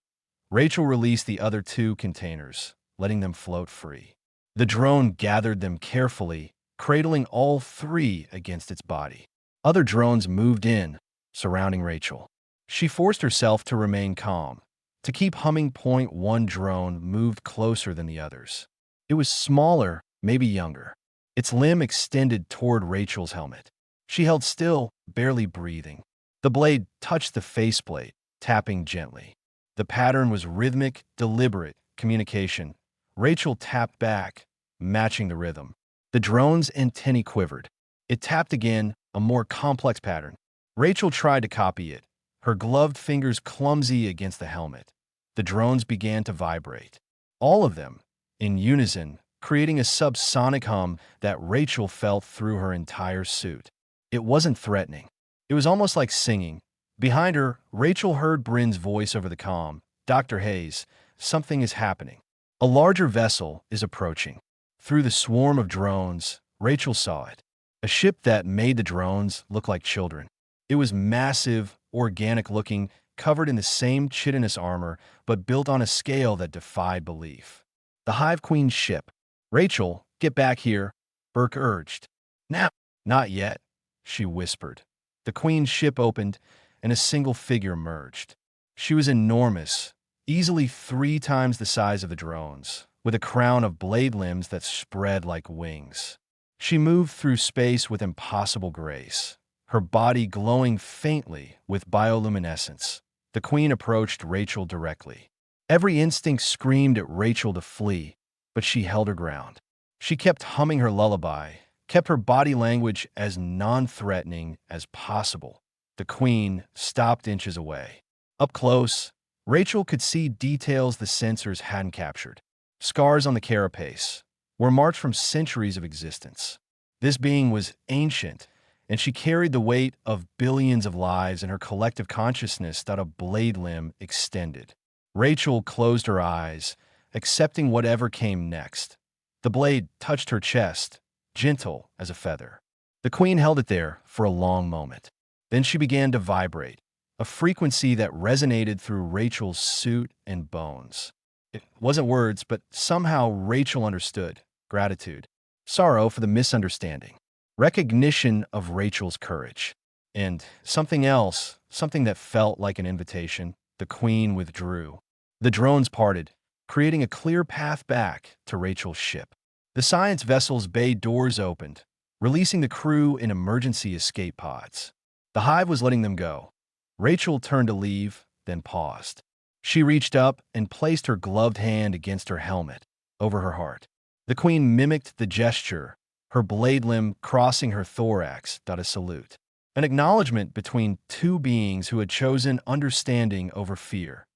Rachel released the other two containers, letting them float free. The drone gathered them carefully, cradling all three against its body. Other drones moved in, surrounding Rachel. She forced herself to remain calm, to keep humming. One drone moved closer than the others. It was smaller, maybe younger. Its limb extended toward Rachel's helmet. She held still, barely breathing. The blade touched the faceplate, tapping gently. The pattern was rhythmic, deliberate communication. Rachel tapped back, matching the rhythm. The drone's antennae quivered. It tapped again, a more complex pattern. Rachel tried to copy it, her gloved fingers clumsy against the helmet. The drones began to vibrate. All of them, in unison, creating a subsonic hum that Rachel felt through her entire suit. It wasn't threatening. It was almost like singing. Behind her, Rachel heard Bryn's voice over the comm. Dr. Hayes, something is happening. A larger vessel is approaching. Through the swarm of drones, Rachel saw it. A ship that made the drones look like children. It was massive, organic-looking, covered in the same chitinous armor, but built on a scale that defied belief. The Hive Queen's ship. Rachel, get back here, Burke urged. Now. Not yet, she whispered. The Queen's ship opened, and a single figure emerged. She was enormous, easily 3 times the size of the drones, with a crown of blade limbs that spread like wings. She moved through space with impossible grace, her body glowing faintly with bioluminescence. The Queen approached Rachel directly. Every instinct screamed at Rachel to flee, but she held her ground. She kept humming her lullaby, kept her body language as non-threatening as possible. The Queen stopped inches away. Up close, Rachel could see details the sensors hadn't captured. Scars on the carapace were marks from centuries of existence. This being was ancient, and she carried the weight of billions of lives in her collective consciousness that a blade limb extended. Rachel closed her eyes, accepting whatever came next. The blade touched her chest, gentle as a feather. The Queen held it there for a long moment. Then she began to vibrate, a frequency that resonated through Rachel's suit and bones. It wasn't words, but somehow Rachel understood. Gratitude, sorrow for the misunderstanding, recognition of Rachel's courage, and something else, something that felt like an invitation. The Queen withdrew. The drones parted, creating a clear path back to Rachel's ship. The science vessel's bay doors opened, releasing the crew in emergency escape pods. The Hive was letting them go. Rachel turned to leave, then paused. She reached up and placed her gloved hand against her helmet, over her heart. The Queen mimicked the gesture, her blade limb crossing her thorax, a salute. An acknowledgement between two beings who had chosen understanding over fear.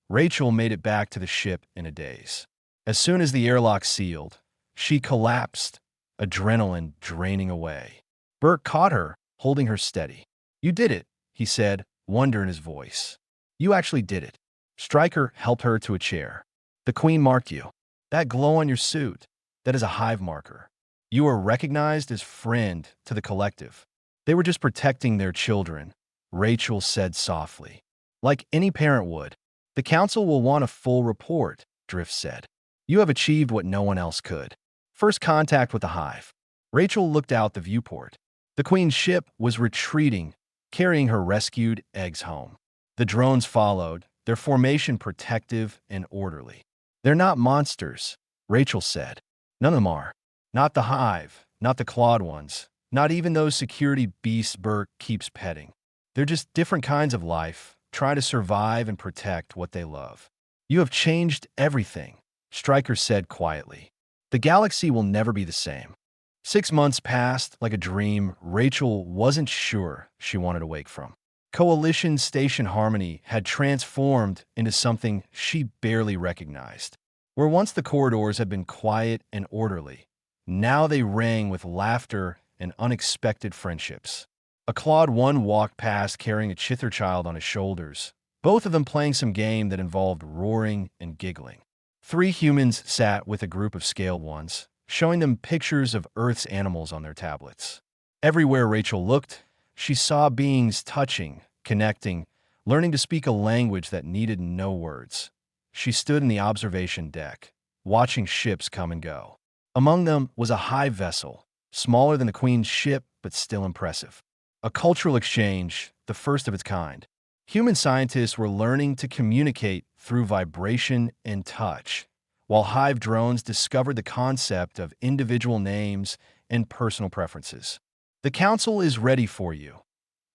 Rachel made it back to the ship in a daze. As soon as the airlock sealed, she collapsed, adrenaline draining away. Burke caught her, holding her steady. You did it, he said, wonder in his voice. You actually did it. Stryker helped her to a chair. The Queen marked you. That glow on your suit, that is a Hive marker. You are recognized as friend to the collective. They were just protecting their children, Rachel said softly. Like any parent would. The Council will want a full report, Drift said. You have achieved what no one else could. First contact with the Hive. Rachel looked out the viewport. The Queen's ship was retreating, carrying her rescued eggs home. The drones followed, their formation protective and orderly. They're not monsters, Rachel said. None of them are. Not the Hive, not the clawed ones, not even those security beasts Burke keeps petting. They're just different kinds of life, trying to survive and protect what they love. You have changed everything. Stryker said quietly. The galaxy will never be the same. 6 months passed like a dream Rachel wasn't sure she wanted to wake from. Coalition Station Harmony had transformed into something she barely recognized. Where once the corridors had been quiet and orderly, now they rang with laughter and unexpected friendships. A Claude 1 walked past carrying a Chither child on his shoulders, both of them playing some game that involved roaring and giggling. 3 humans sat with a group of Scaled Ones, showing them pictures of Earth's animals on their tablets. Everywhere Rachel looked, she saw beings touching, connecting, learning to speak a language that needed no words. She stood in the observation deck, watching ships come and go. Among them was a Hive vessel, smaller than the Queen's ship, but still impressive. A cultural exchange, the first of its kind. Human scientists were learning to communicate through vibration and touch, while Hive drones discovered the concept of individual names and personal preferences. The Council is ready for you,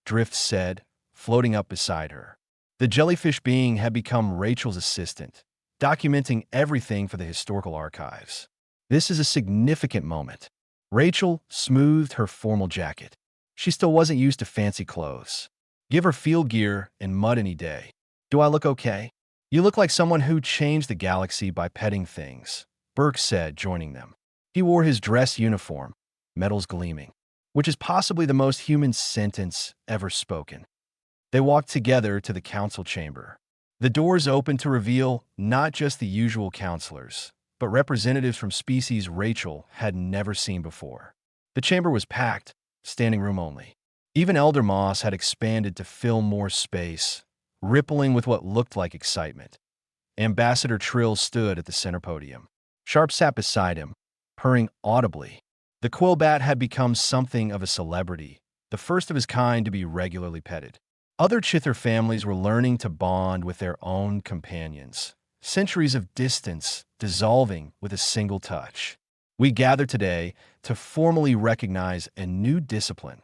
Drift said, floating up beside her. The jellyfish being had become Rachel's assistant, documenting everything for the historical archives. This is a significant moment. Rachel smoothed her formal jacket. She still wasn't used to fancy clothes. Give her field gear and mud any day. Do I look okay? You look like someone who changed the galaxy by petting things, Burke said, joining them. He wore his dress uniform, metals gleaming, which is possibly the most human sentence ever spoken. They walked together to the council chamber. The doors opened to reveal not just the usual counselors, but representatives from species Rachel had never seen before. The chamber was packed, standing room only. Even Elder Moss had expanded to fill more space, rippling with what looked like excitement. Ambassador Trill stood at the center podium. Sharp sat beside him, purring audibly. The Quillbat had become something of a celebrity, the first of his kind to be regularly petted. Other Chither families were learning to bond with their own companions, centuries of distance dissolving with a single touch. We gather today to formally recognize a new discipline,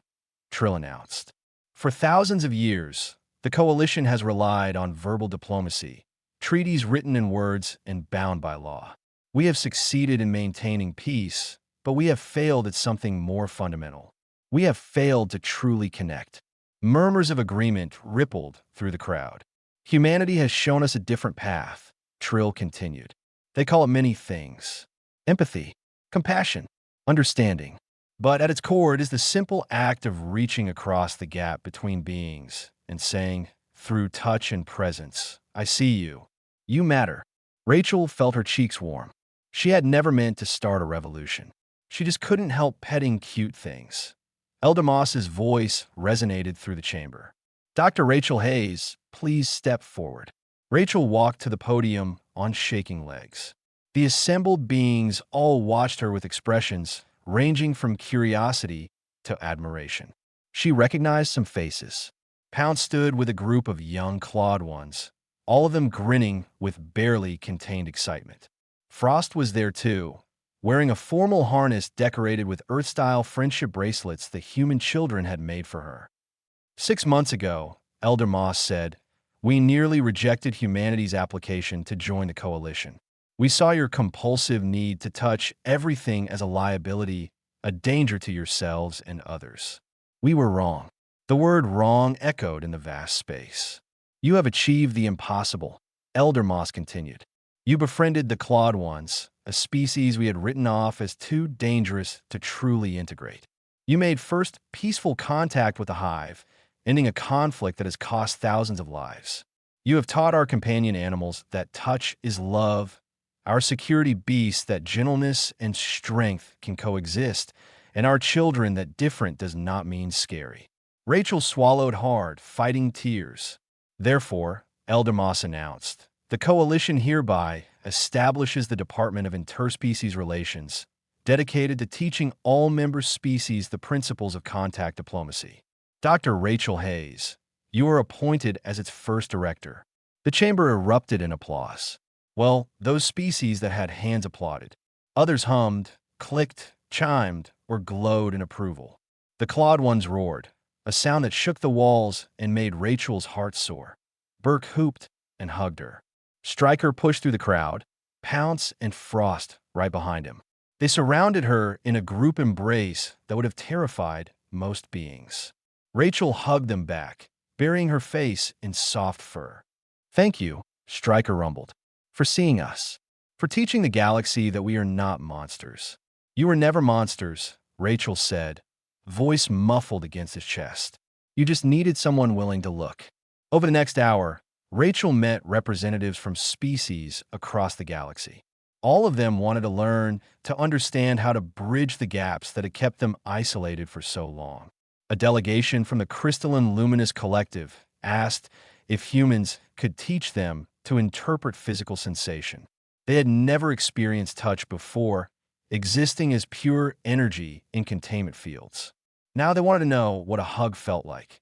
Trill announced. For thousands of years, the Coalition has relied on verbal diplomacy, treaties written in words and bound by law. We have succeeded in maintaining peace, but we have failed at something more fundamental. We have failed to truly connect. Murmurs of agreement rippled through the crowd. Humanity has shown us a different path, Trill continued. They call it many things. Empathy, compassion, understanding. But at its core, it is the simple act of reaching across the gap between beings and saying, through touch and presence, I see you. You matter. Rachel felt her cheeks warm. She had never meant to start a revolution. She just couldn't help petting cute things. Elder Moss's voice resonated through the chamber. Dr. Rachel Hayes, please step forward. Rachel walked to the podium on shaking legs. The assembled beings all watched her with expressions ranging from curiosity to admiration. She recognized some faces. Pounce stood with a group of young Claude Ones, all of them grinning with barely contained excitement. Frost was there too, wearing a formal harness decorated with Earth-style friendship bracelets the human children had made for her. 6 months ago, Elder Moss said, we nearly rejected humanity's application to join the Coalition. We saw your compulsive need to touch everything as a liability, a danger to yourselves and others. We were wrong. The word wrong echoed in the vast space. You have achieved the impossible, Elder Moss continued. You befriended the Claude Ones, a species we had written off as too dangerous to truly integrate. You made first peaceful contact with the Hive, ending a conflict that has cost thousands of lives. You have taught our companion animals that touch is love, our security beasts that gentleness and strength can coexist, and our children that different does not mean scary. Rachel swallowed hard, fighting tears. Therefore, Elder Moss announced, the Coalition hereby establishes the Department of Interspecies Relations, dedicated to teaching all member species the principles of contact diplomacy. Dr. Rachel Hayes, you are appointed as its first director. The chamber erupted in applause. Well, those species that had hands applauded. Others hummed, clicked, chimed, or glowed in approval. The Claude Ones roared, a sound that shook the walls and made Rachel's heart soar. Burke hooped and hugged her. Stryker pushed through the crowd, Pounce and Frost right behind him. They surrounded her in a group embrace that would have terrified most beings. Rachel hugged them back, burying her face in soft fur. "Thank you," Stryker rumbled, "for seeing us, for teaching the galaxy that we are not monsters." "You were never monsters," Rachel said, voice muffled against his chest. "You just needed someone willing to look." Over the next hour, Rachel met representatives from species across the galaxy. All of them wanted to learn, to understand how to bridge the gaps that had kept them isolated for so long. A delegation from the Crystalline Luminous Collective asked if humans could teach them to interpret physical sensation. They had never experienced touch before, existing as pure energy in containment fields. Now they wanted to know what a hug felt like.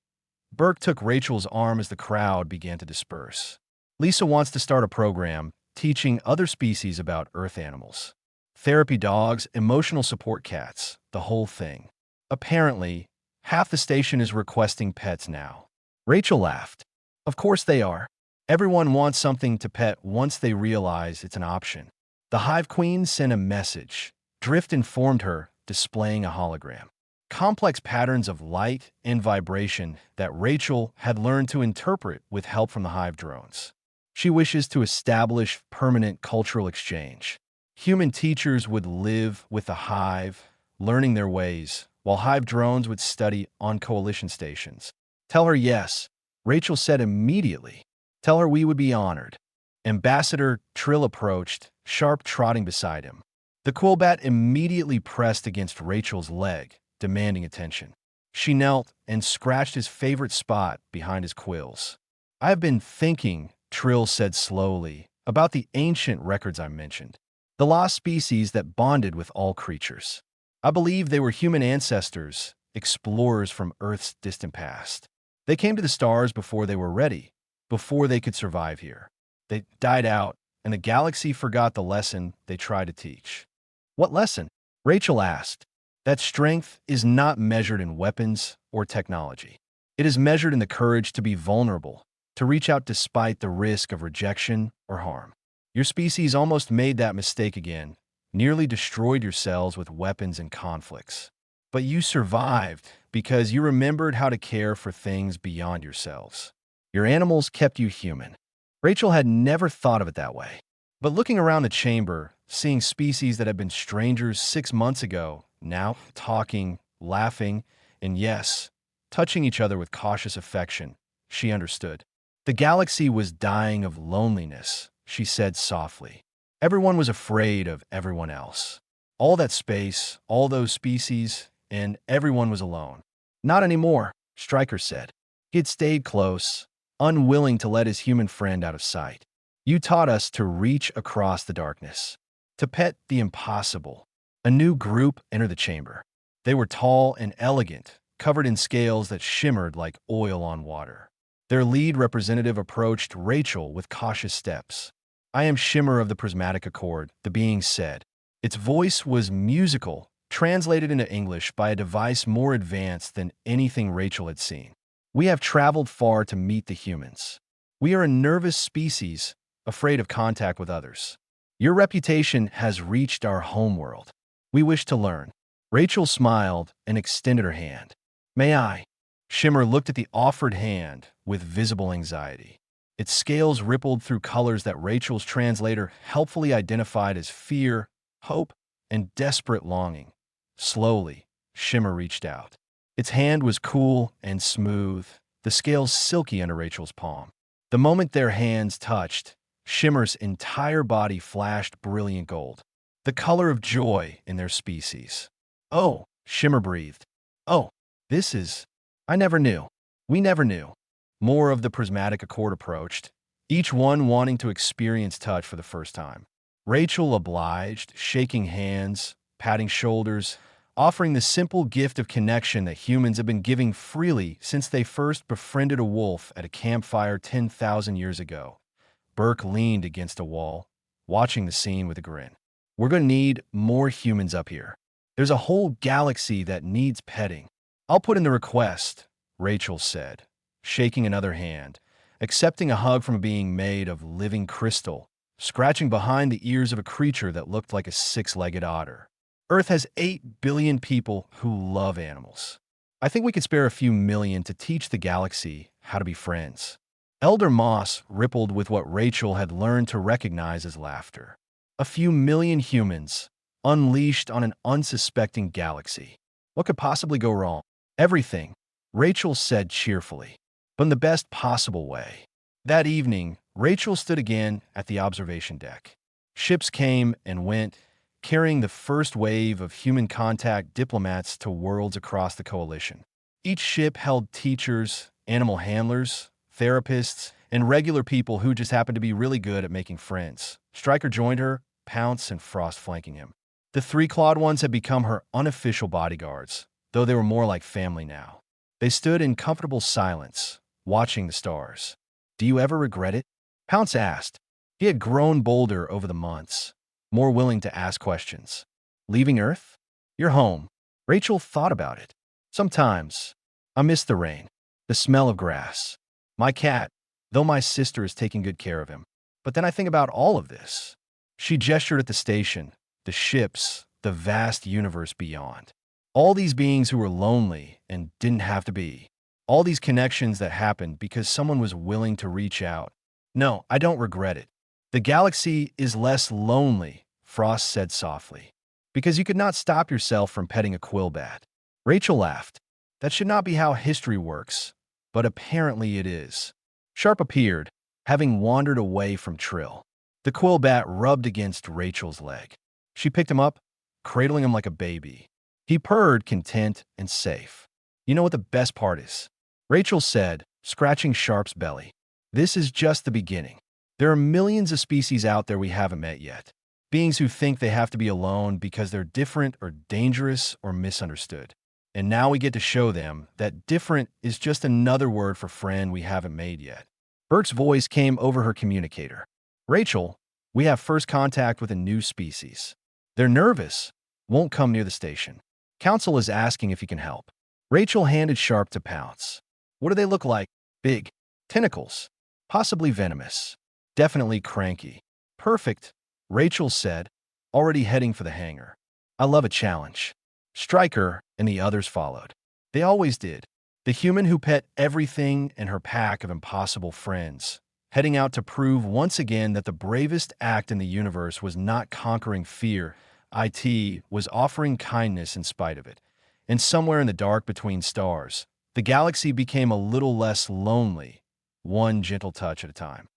Burke took Rachel's arm as the crowd began to disperse. "Lisa wants to start a program teaching other species about Earth animals. Therapy dogs, emotional support cats, the whole thing. Apparently, half the station is requesting pets now." Rachel laughed. "Of course they are. Everyone wants something to pet once they realize it's an option." The Hive Queen sent a message. Drift informed her, displaying a hologram. Complex patterns of light and vibration that Rachel had learned to interpret with help from the Hive drones. She wishes to establish permanent cultural exchange. Human teachers would live with the Hive, learning their ways, while Hive drones would study on coalition stations. "Tell her yes," Rachel said immediately. "Tell her we would be honored." Ambassador Trill approached, Sharp trotting beside him. The Quillbat immediately pressed against Rachel's leg, demanding attention. She knelt and scratched his favorite spot behind his quills. "I have been thinking," Trill said slowly, "about the ancient records I mentioned. The lost species that bonded with all creatures. I believe they were human ancestors, explorers from Earth's distant past. They came to the stars before they were ready, before they could survive here. They died out, and the galaxy forgot the lesson they tried to teach." "What lesson?" Rachel asked. "That strength is not measured in weapons or technology. It is measured in the courage to be vulnerable, to reach out despite the risk of rejection or harm. Your species almost made that mistake again, nearly destroyed yourselves with weapons and conflicts. But you survived because you remembered how to care for things beyond yourselves. Your animals kept you human." Rachel had never thought of it that way. But looking around the chamber, seeing species that had been strangers 6 months ago, now talking, laughing, and yes, touching each other with cautious affection, she understood. The galaxy was dying of loneliness, she said softly. Everyone was afraid of everyone else. All that space, all those species, and everyone was alone. "Not anymore," Stryker said. He had stayed close, unwilling to let his human friend out of sight. "You taught us to reach across the darkness, to pet the impossible." A new group entered the chamber. They were tall and elegant, covered in scales that shimmered like oil on water. Their lead representative approached Rachel with cautious steps. "I am Shimmer of the Prismatic Accord," the being said. Its voice was musical, translated into English by a device more advanced than anything Rachel had seen. "We have traveled far to meet the humans. We are a nervous species, afraid of contact with others. Your reputation has reached our homeworld. We wish to learn." Rachel smiled and extended her hand. "May I?" Shimmer looked at the offered hand with visible anxiety. Its scales rippled through colors that Rachel's translator helpfully identified as fear, hope, and desperate longing. Slowly, Shimmer reached out. Its hand was cool and smooth, the scales silky under Rachel's palm. The moment their hands touched, Shimmer's entire body flashed brilliant gold, the color of joy in their species. "Oh," Shimmer breathed. "Oh, this is... I never knew. We never knew." More of the Prismatic Accord approached, each one wanting to experience touch for the first time. Rachel obliged, shaking hands, patting shoulders, offering the simple gift of connection that humans have been giving freely since they first befriended a wolf at a campfire 10,000 years ago. Burke leaned against a wall, watching the scene with a grin. "We're going to need more humans up here. There's a whole galaxy that needs petting." "I'll put in the request," Rachel said, shaking another hand, accepting a hug from a being made of living crystal, scratching behind the ears of a creature that looked like a six-legged otter. Earth has 8 billion people who love animals. I think we could spare a few million to teach the galaxy how to be friends. Elder Moss rippled with what Rachel had learned to recognize as laughter. A few million humans, unleashed on an unsuspecting galaxy. What could possibly go wrong? Everything, Rachel said cheerfully, but in the best possible way. That evening, Rachel stood again at the observation deck. Ships came and went, carrying the first wave of human contact diplomats to worlds across the coalition. Each ship held teachers, animal handlers, therapists, and regular people who just happened to be really good at making friends. Stryker joined her, Pounce and Frost flanking him. The three-clawed ones had become her unofficial bodyguards, though they were more like family now. They stood in comfortable silence, watching the stars. "Do you ever regret it?" Pounce asked. He had grown bolder over the months, more willing to ask questions. "Leaving Earth? You're home." Rachel thought about it. "Sometimes. I miss the rain, the smell of grass, my cat, though my sister is taking good care of him. But then I think about all of this." She gestured at the station, the ships, the vast universe beyond. All these beings who were lonely and didn't have to be. All these connections that happened because someone was willing to reach out. "No, I don't regret it. The galaxy is less lonely," Frost said softly, "because you could not stop yourself from petting a quillbat." Rachel laughed. "That should not be how history works, but apparently it is." Sharp appeared, having wandered away from Trill. The quillbat rubbed against Rachel's leg. She picked him up, cradling him like a baby. He purred, content and safe. "You know what the best part is?" Rachel said, scratching Sharp's belly. "This is just the beginning. There are millions of species out there we haven't met yet. Beings who think they have to be alone because they're different or dangerous or misunderstood. And now we get to show them that different is just another word for friend we haven't made yet." Burke's voice came over her communicator. "Rachel, we have first contact with a new species. They're nervous, won't come near the station. Council is asking if you can help." Rachel handed Sharp to Pounce. "What do they look like?" "Big. Tentacles. Possibly venomous. Definitely cranky." "Perfect," Rachel said, already heading for the hangar. "I love a challenge." Stryker and the others followed. They always did. The human who pet everything and her pack of impossible friends, heading out to prove once again that the bravest act in the universe was not conquering fear, it was offering kindness in spite of it. And somewhere in the dark between stars, the galaxy became a little less lonely, one gentle touch at a time.